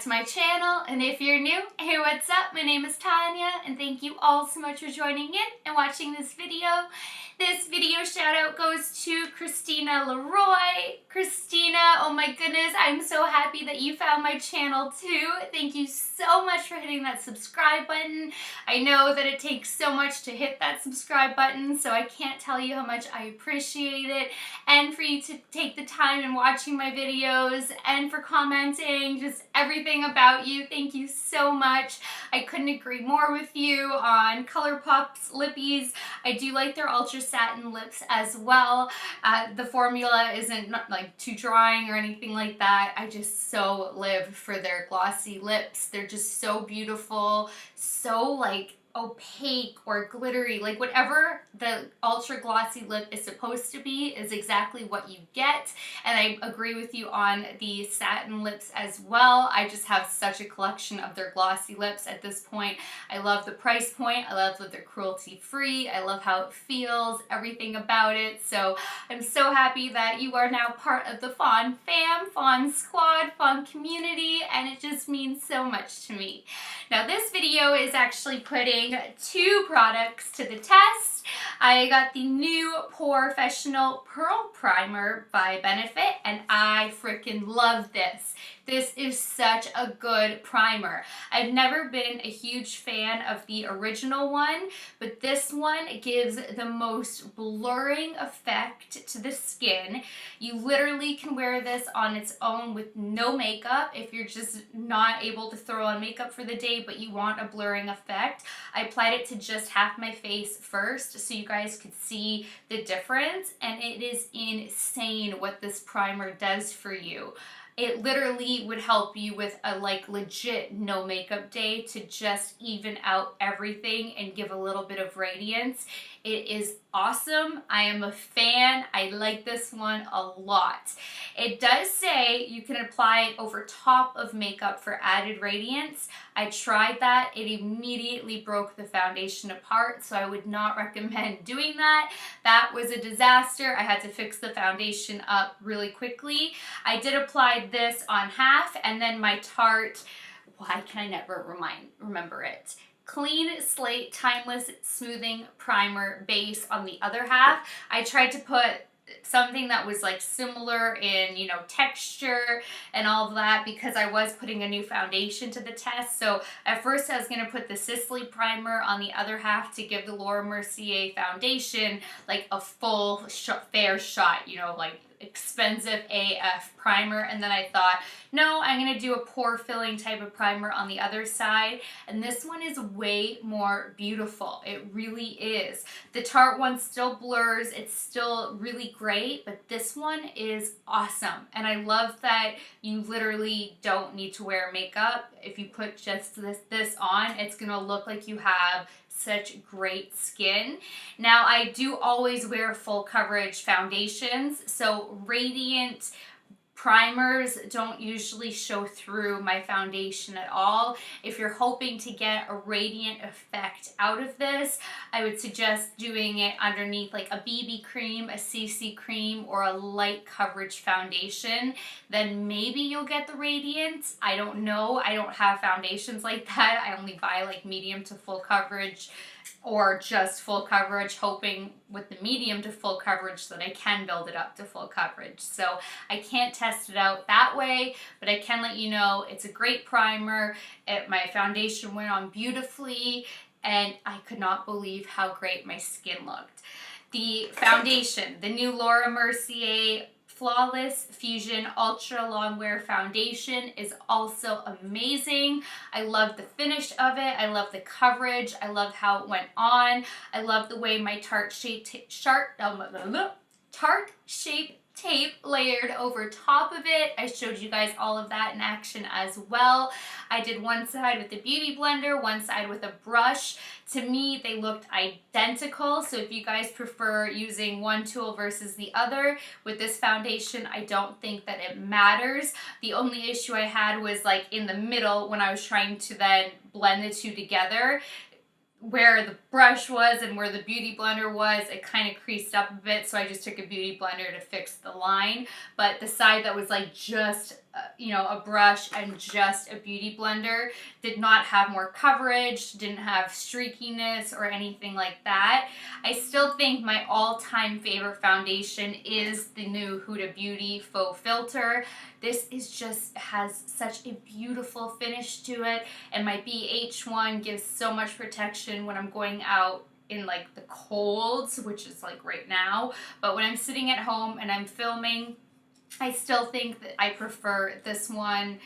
to my channel, and if you're new, hey, what's up? My name is Tanya, and thank you all so much for joining in and watching this video. This video shout out goes to Christina Leroy. Christina, oh my goodness, I'm so happy that you found my channel too. Thank you so much for hitting that subscribe button. I know that it takes so much to hit that subscribe button, so I can't tell you how much I appreciate it, and for you to take the time in watching my videos and for commenting, just everything about you. Thank you so much. I couldn't agree more with you on ColourPop's lippies. I do like their Ultra Satin lips as well. The formula isn't like too drying or anything like that. I just so live for their glossy lips. They're just so beautiful, so like opaque or glittery, like whatever the ultra glossy lip is supposed to be is exactly what you get. And I agree with you on the satin lips as well. I just have such a collection of their glossy lips at this point. I love the price point. I love that they're cruelty free. I love how it feels, everything about it. So I'm so happy that you are now part of the Fawn fam, Fawn squad, Fawn community, and it just means so much to me. Now this video is actually putting two products to the test. I got the new POREfessional Pearl Primer by Benefit, and I freaking love this. This is such a good primer. I've never been a huge fan of the original one, but this one gives the most blurring effect to the skin. You literally can wear this on its own with no makeup if you're just not able to throw on makeup for the day, but you want a blurring effect. I applied it to just half my face first so you guys could see the difference, and it is insane what this primer does for you. It literally would help you with a like legit no makeup day to just even out everything and give a little bit of radiance. It is awesome. I am a fan. I like this one a lot. It does say you can apply it over top of makeup for added radiance. I tried that. It immediately broke the foundation apart, so I would not recommend doing that. That was a disaster. I had to fix the foundation up really quickly. I did apply this on half, and then my Tarte, why can I never remember it? Clean Slate Timeless Smoothing Primer base on the other half. I tried to put something that was like similar in, you know, texture and all of that because I was putting a new foundation to the test. So at first I was going to put the Sisley primer on the other half to give the Laura Mercier foundation like a full fair shot, you know, like expensive AF primer, and then I thought, no, I'm gonna do a pore filling type of primer on the other side, and this one is way more beautiful. It really is. The Tarte one still blurs, it's still really great, but this one is awesome, and I love that you literally don't need to wear makeup. If you put just this on, it's gonna look like you have such great skin. Now I do always wear full coverage foundations, so radiant primers don't usually show through my foundation at all. If you're hoping to get a radiant effect out of this, I would suggest doing it underneath like a BB cream, a CC cream, or a light coverage foundation. Then maybe you'll get the radiance. I don't know. I don't have foundations like that. I only buy like medium to full coverage or just full coverage, hoping with the medium to full coverage that I can build it up to full coverage. So I can't test it out that way, but I can let you know it's a great primer. My foundation went on beautifully, and I could not believe how great my skin looked. The foundation, the new Laura Mercier Flawless Fusion Ultra Longwear Foundation is also amazing. I love the finish of it. I love the coverage. I love how it went on. I love the way my Tarte shape tape layered over top of it. I showed you guys all of that in action as well. I did one side with the beauty blender, one side with a brush. To me, they looked identical, so if you guys prefer using one tool versus the other, with this foundation, I don't think that it matters. The only issue I had was like in the middle when I was trying to then blend the two together. Where the brush was and where the beauty blender was, it kind of creased up a bit, so I just took a beauty blender to fix the line. But the side that was like just you know, a brush and just a beauty blender. Did not have more coverage, didn't have streakiness or anything like that. I still think my all-time favorite foundation is the new Huda Beauty Faux Filter. This is just has such a beautiful finish to it, and my BH one gives so much protection when I'm going out in like the colds, which is like right now. But when I'm sitting at home and I'm filming, I still think that I prefer this one.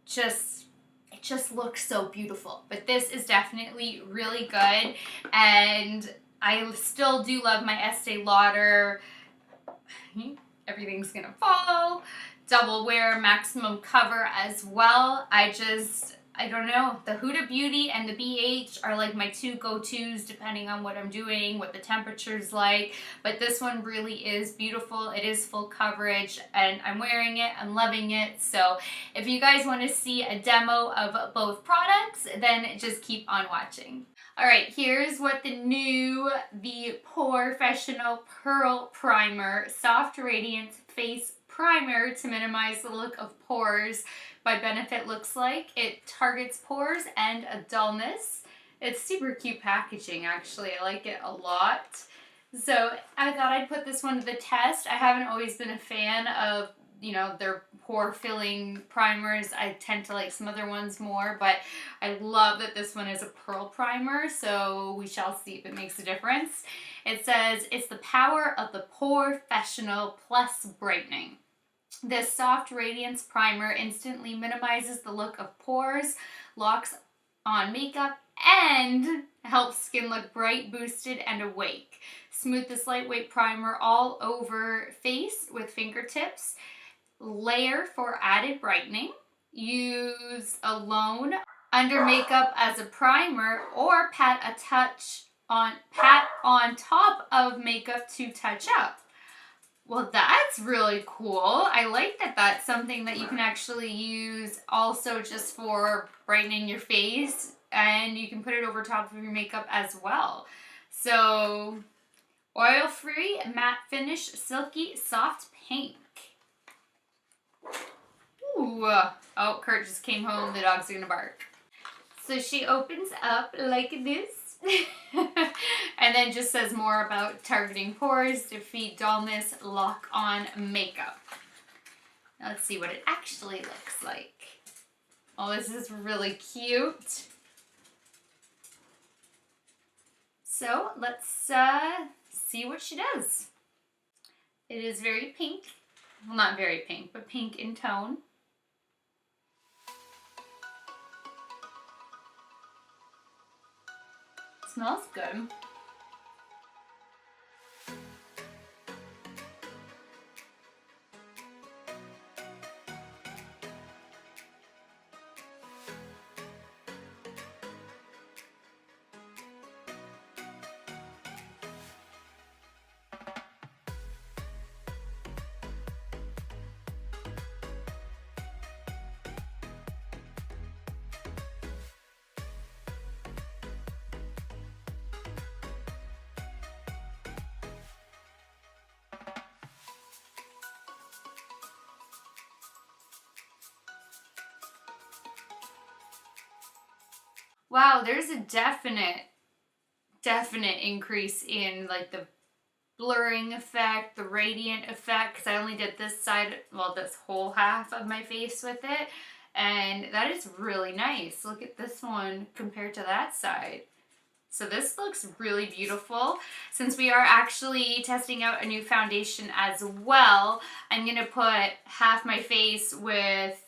It just looks so beautiful. But this is definitely really good, and I still do love my Estee Lauder Everything's Gonna Fall Double Wear Maximum Cover as well. I don't know, the Huda Beauty and the BH are like my two go-tos depending on what I'm doing, what the temperature's like, but this one really is beautiful. It is full coverage and I'm wearing it, I'm loving it. So if you guys want to see a demo of both products, then just keep on watching. Alright, here's what the POREfessional Pearl Primer Soft Radiance Face Primer to minimize the look of pores by Benefit looks like. It targets pores and a dullness. It's super cute packaging, actually. I like it a lot. So I thought I'd put this one to the test. I haven't always been a fan of, you know, their pore filling primers. I tend to like some other ones more, but I love that this one is a pearl primer, so we shall see if it makes a difference. It says, it's the power of the POREfessional Plus Brightening. This soft radiance primer instantly minimizes the look of pores, locks on makeup, and helps skin look bright, boosted, and awake. Smooth this lightweight primer all over face with fingertips. Layer for added brightening. Use alone under makeup as a primer, or pat on top of makeup to touch up. Well, that's really cool. I like that that's something that you can actually use also just for brightening your face, and you can put it over top of your makeup as well. So, oil-free, matte finish, silky, soft pink. Ooh. Oh, Kurt just came home. The dogs are gonna bark. So she opens up like this. And then just says more about targeting pores, defeat dullness, lock on makeup. Now let's see what it actually looks like. Oh, this is really cute. So let's see what she does. It is very pink. Well, not very pink, but pink in tone. Smells good. Wow, there's a definite increase in like the blurring effect, the radiant effect, because I only did this side, well, this whole half of my face with it, and that is really nice. Look at this one compared to that side. So this looks really beautiful. Since we are actually testing out a new foundation as well, I'm going to put half my face with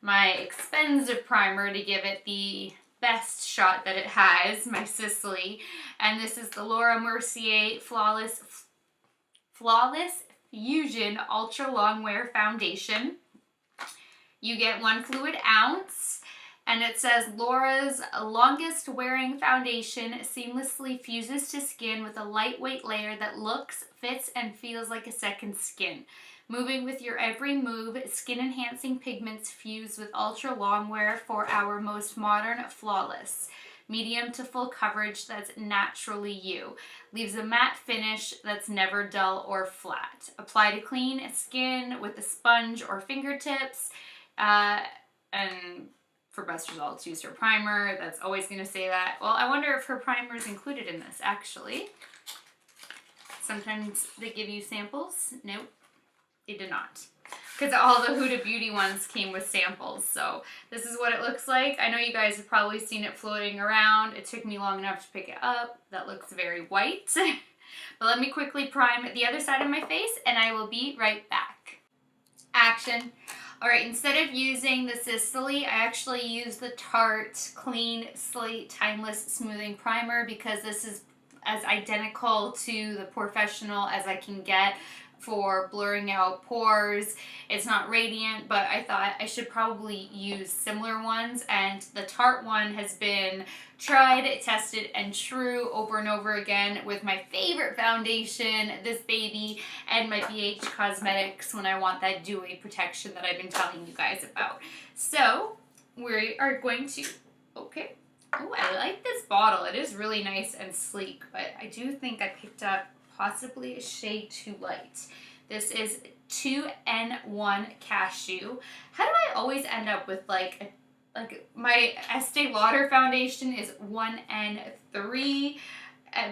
my expensive primer to give it the best shot that it has, my Sicily. And this is the Laura Mercier Flawless Fusion Ultra Long Wear Foundation. You get 1 fluid ounce, and it says Laura's longest wearing foundation seamlessly fuses to skin with a lightweight layer that looks, fits, and feels like a second skin. Moving with your every move, skin-enhancing pigments fuse with ultra long wear for our most modern, flawless, medium to full coverage that's naturally you. Leaves a matte finish that's never dull or flat. Apply to clean skin with a sponge or fingertips. And for best results, use her primer. That's always going to say that. Well, I wonder if her primer is included in this, actually. Sometimes they give you samples. Nope, they did not. Because all the Huda Beauty ones came with samples. So this is what it looks like. I know you guys have probably seen it floating around. It took me long enough to pick it up. That looks very white. But let me quickly prime the other side of my face and I will be right back. Action. Alright, instead of using the Sicily, I actually use the Tarte Clean Slate Timeless Smoothing Primer because this is as identical to the POREfessional as I can get for blurring out pores. It's not radiant, but I thought I should probably use similar ones, and the Tarte one has been tried, tested, and true over and over again with my favorite foundation, this baby, and my BH Cosmetics when I want that dewy protection that I've been telling you guys about. So we are going to, okay. Oh, I like this bottle. It is really nice and sleek, but I do think I picked up possibly a shade too light. This is 2N1 Cashew. How do I always end up with like my Estee Lauder foundation is 1N3,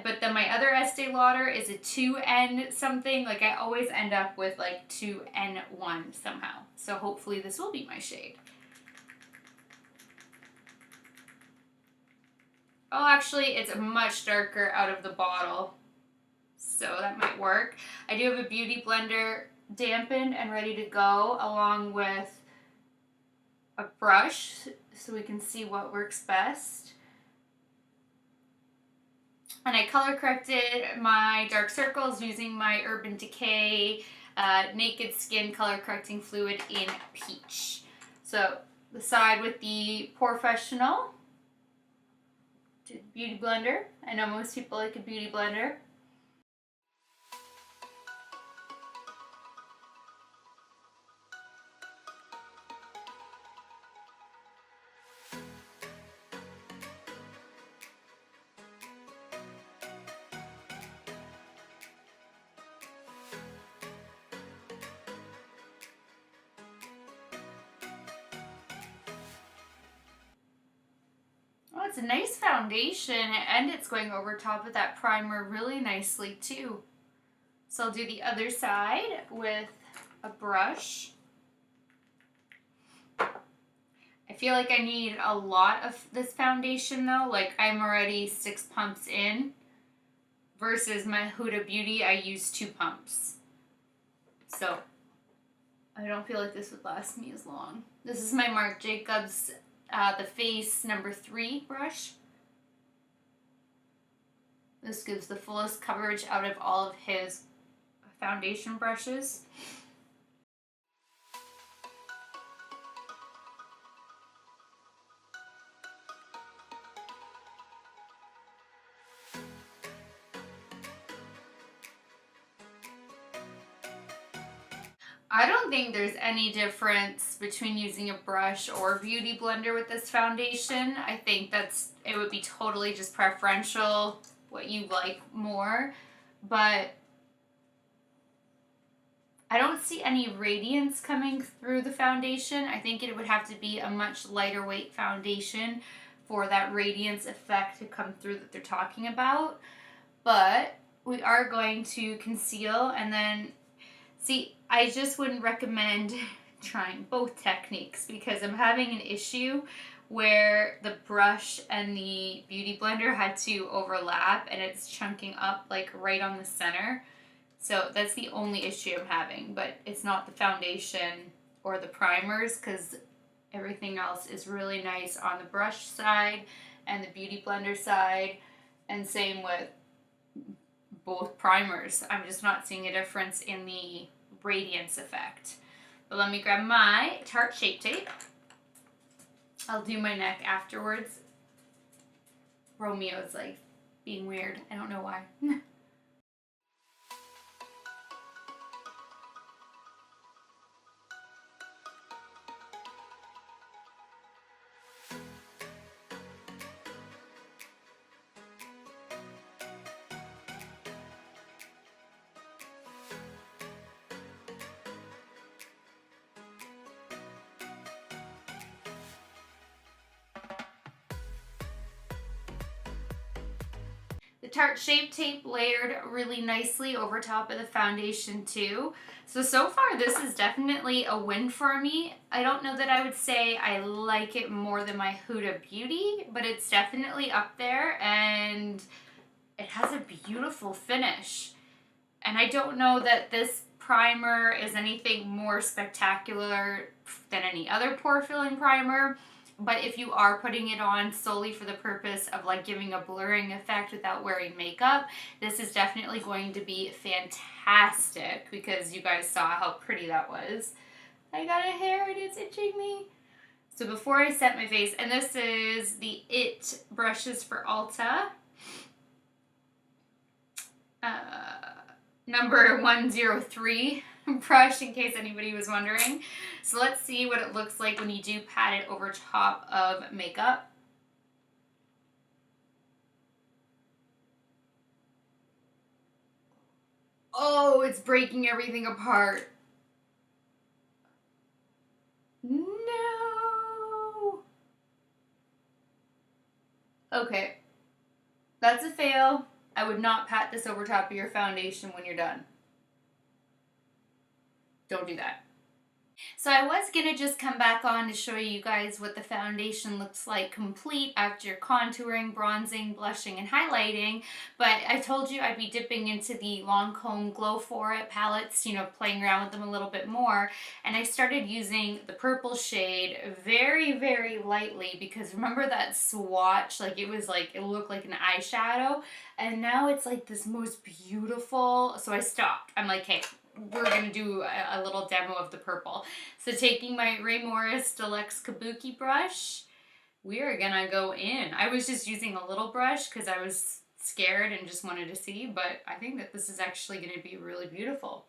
but then my other Estee Lauder is a 2N something. Like I always end up with like 2N1 somehow. So hopefully this will be my shade. Oh, actually, it's much darker out of the bottle, so that might work. I do have a beauty blender dampened and ready to go, along with a brush, so we can see what works best. And I color corrected my dark circles using my Urban Decay Naked Skin Color Correcting Fluid in Peach. So the side with the POREfessional. Beauty blender. I know most people like a beauty blender. Oh, it's a nice foundation, and it's going over top of that primer really nicely too. So I'll do the other side with a brush. I feel like I need a lot of this foundation though. Like I'm already 6 pumps in versus my Huda Beauty, I use 2 pumps. So I don't feel like this would last me as long. This is my Marc Jacobs The Face number 3 brush. This gives the fullest coverage out of all of his foundation brushes. I don't think there's any difference between using a brush or a beauty blender with this foundation. I think it would be totally just preferential, what you like more, but I don't see any radiance coming through the foundation. I think it would have to be a much lighter weight foundation for that radiance effect to come through that they're talking about. But we are going to conceal, and then see, I just wouldn't recommend trying both techniques because I'm having an issue where the brush and the beauty blender had to overlap and it's chunking up like right on the center. So that's the only issue I'm having, but it's not the foundation or the primers because everything else is really nice on the brush side and the beauty blender side, and same with both primers. I'm just not seeing a difference in the radiance effect. But let me grab my Tarte Shape Tape. I'll do my neck afterwards. Romeo's like being weird. I don't know why. Tarte Shape Tape layered really nicely over top of the foundation too. So far this is definitely a win for me. I don't know that I would say I like it more than my Huda Beauty, but it's definitely up there and it has a beautiful finish. And I don't know that this primer is anything more spectacular than any other pore filling primer. But if you are putting it on solely for the purpose of like giving a blurring effect without wearing makeup, this is definitely going to be fantastic because you guys saw how pretty that was. I got a hair and it's itching me. So before I set my face, and this is the IT brushes for Ulta. Number 103 brush, in case anybody was wondering. So let's see what it looks like when you do pat it over top of makeup. Oh, it's breaking everything apart. No. Okay. That's a fail. I would not pat this over top of your foundation when you're done. Don't do that. So I was going to just come back on to show you guys what the foundation looks like complete after contouring, bronzing, blushing, and highlighting. But I told you I'd be dipping into the Lancome Glow For It palettes, you know, playing around with them a little bit more. And I started using the purple shade very, very lightly because remember that swatch? Like it looked like an eyeshadow. And now it's like this most beautiful, so I stopped. I'm like, hey, we're gonna do a little demo of the purple. So taking my Ray Morris Deluxe Kabuki brush, we are gonna go in. I was just using a little brush because I was scared and just wanted to see, but I think that this is actually gonna be really beautiful.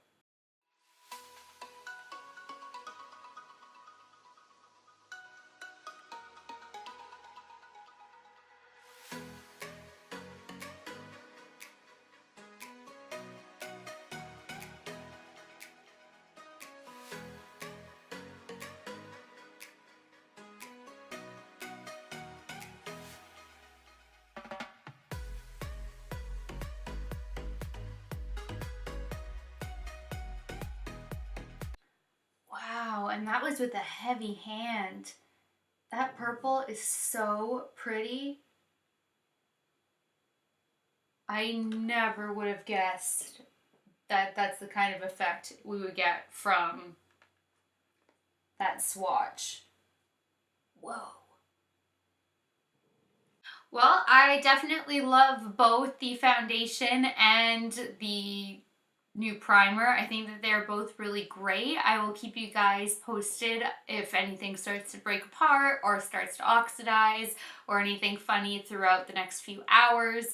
Wow, and that was with a heavy hand. That purple is so pretty. I never would have guessed that that's the kind of effect we would get from that swatch. Whoa. Well, I definitely love both the foundation and the new primer. I think that they're both really great. I will keep you guys posted if anything starts to break apart or starts to oxidize or anything funny throughout the next few hours.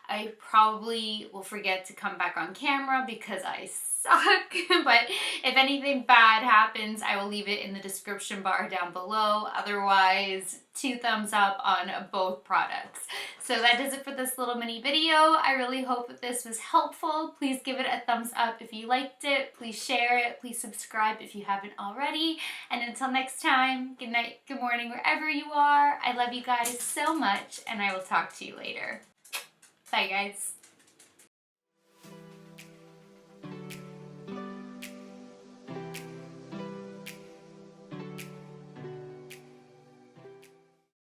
I probably will forget to come back on camera because I suck, but if anything bad happens, I will leave it in the description bar down below. Otherwise, 2 thumbs up on both products. So that does it for this little mini video. I really hope that this was helpful. Please give it a thumbs up if you liked it. Please share it. Please subscribe if you haven't already. And until next time, good night, good morning, wherever you are. I love you guys so much, and I will talk to you later. Bye, guys.